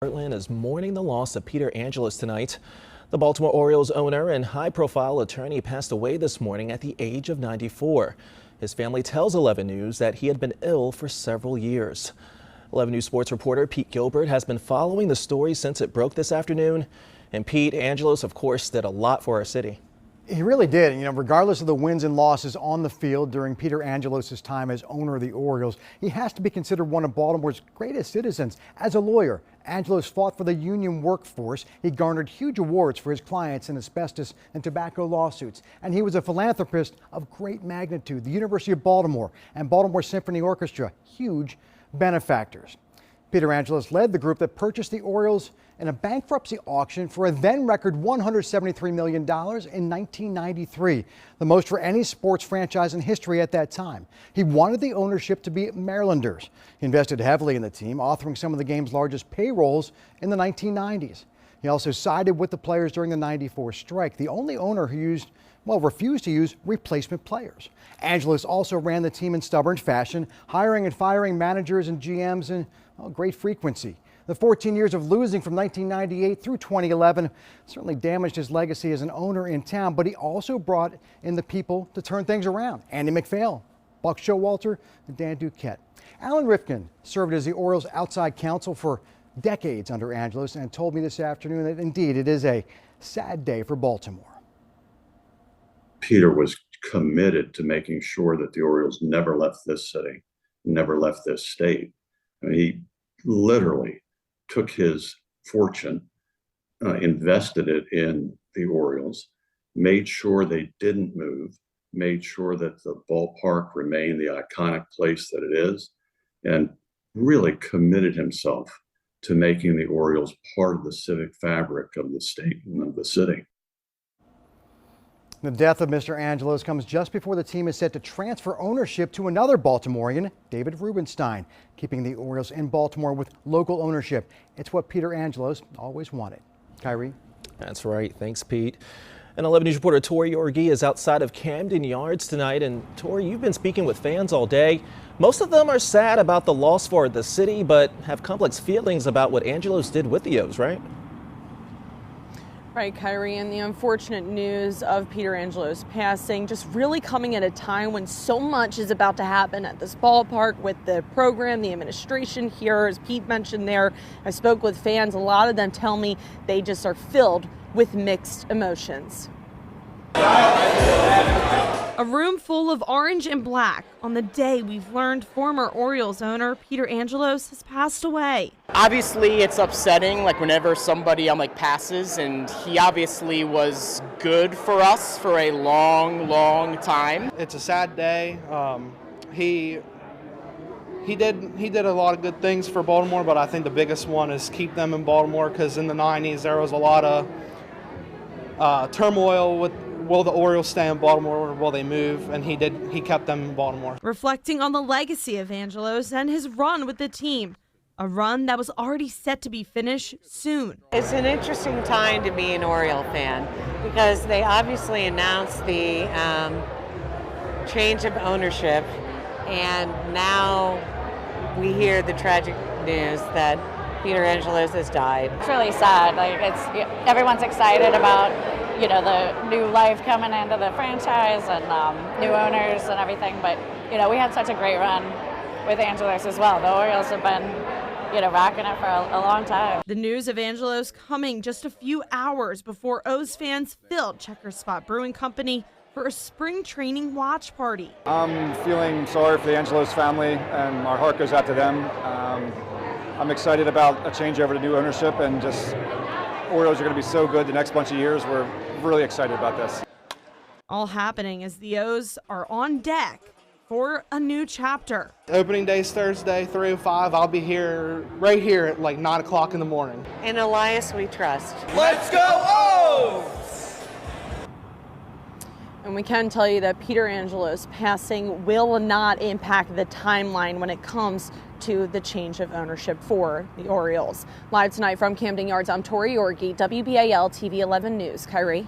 Portland is mourning the loss of Peter Angelos tonight. The Baltimore Orioles owner and high-profile attorney passed away this morning at the age of 94. His family tells 11 News that he had been ill for several years. 11 News sports reporter Pete Gilbert has been following the story since it broke this afternoon. And Pete, Angelos, of course, did a lot for our city. He really did. Regardless of the wins and losses on the field during Peter Angelos' time as owner of the Orioles, he has to be considered one of Baltimore's greatest citizens. As a lawyer, Angelos fought for the union workforce. He garnered huge awards for his clients in asbestos and tobacco lawsuits. And he was a philanthropist of great magnitude. The University of Baltimore and Baltimore Symphony Orchestra, huge benefactors. Peter Angelos led the group that purchased the Orioles in a bankruptcy auction for a then record $173 million in 1993, the most for any sports franchise in history at that time. He wanted the ownership to be Marylanders. He invested heavily in the team, authoring some of the game's largest payrolls in the 1990s. He also sided with the players during the '94 strike, the only owner who refused to use replacement players. Angelos also ran the team in stubborn fashion, hiring and firing managers and GMs in great frequency. The 14 years of losing from 1998 through 2011 certainly damaged his legacy as an owner in town, but he also brought in the people to turn things around. Andy MacPhail, Buck Showalter, and Dan Duquette. Alan Rifkin served as the Orioles outside counsel for decades under Angelos and told me this afternoon that indeed it is a sad day for Baltimore. Peter was committed to making sure that the Orioles never left this city, never left this state. I mean, he literally took his fortune, invested it in the Orioles, made sure they didn't move, made sure that the ballpark remained the iconic place that it is, and really committed himself to making the Orioles part of the civic fabric of the state and of the city. The death of Mr. Angelos comes just before the team is set to transfer ownership to another Baltimorean, David Rubenstein, keeping the Orioles in Baltimore with local ownership. It's what Peter Angelos always wanted. Kyrie? That's right. Thanks, Pete. And 11 News reporter Tori Orgi is outside of Camden Yards tonight. And Tori, you've been speaking with fans all day. Most of them are sad about the loss for the city, but have complex feelings about what Angelos did with the O's, right? Right, Kyrie, and the unfortunate news of Peter Angelos passing just really coming at a time when so much is about to happen at this ballpark with the program, the administration here, as Pete mentioned there. I spoke with fans. A lot of them tell me they just are filled with mixed emotions. A room full of orange and black on the day we've learned former Orioles owner Peter Angelos has passed away. Obviously, it's upsetting, whenever somebody passes, and he obviously was good for us for a long, long time. It's a sad day. He did a lot of good things for Baltimore, but I think the biggest one is keep them in Baltimore, because in the '90s there was a lot of turmoil with, will the Orioles stay in Baltimore or will they move? And he kept them in Baltimore. Reflecting on the legacy of Angelos and his run with the team, a run that was already set to be finished soon. It's an interesting time to be an Oriole fan because they obviously announced the change of ownership, and now we hear the tragic news that Peter Angelos has died. It's really sad. Everyone's excited about the new life coming into the franchise and new owners and everything. But we had such a great run with Angelos as well. The Orioles have been rocking it for a long time. The news of Angelos coming just a few hours before O's fans filled Checker Spot Brewing Company for a spring training watch party. I'm feeling sorry for the Angelos family, and our heart goes out to them. I'm excited about a changeover to new ownership, and just Orioles are going to be so good the next bunch of years. We're really excited about this. All happening as the O's are on deck for a new chapter. Opening day is Thursday, 3:05. I'll be right here at 9 o'clock in the morning. In Elias we trust. Let's go O's! And we can tell you that Peter Angelos passing will not impact the timeline when it comes to the change of ownership for the Orioles. Live tonight from Camden Yards, I'm Tori Orgi, WBAL TV 11 News. Kyrie?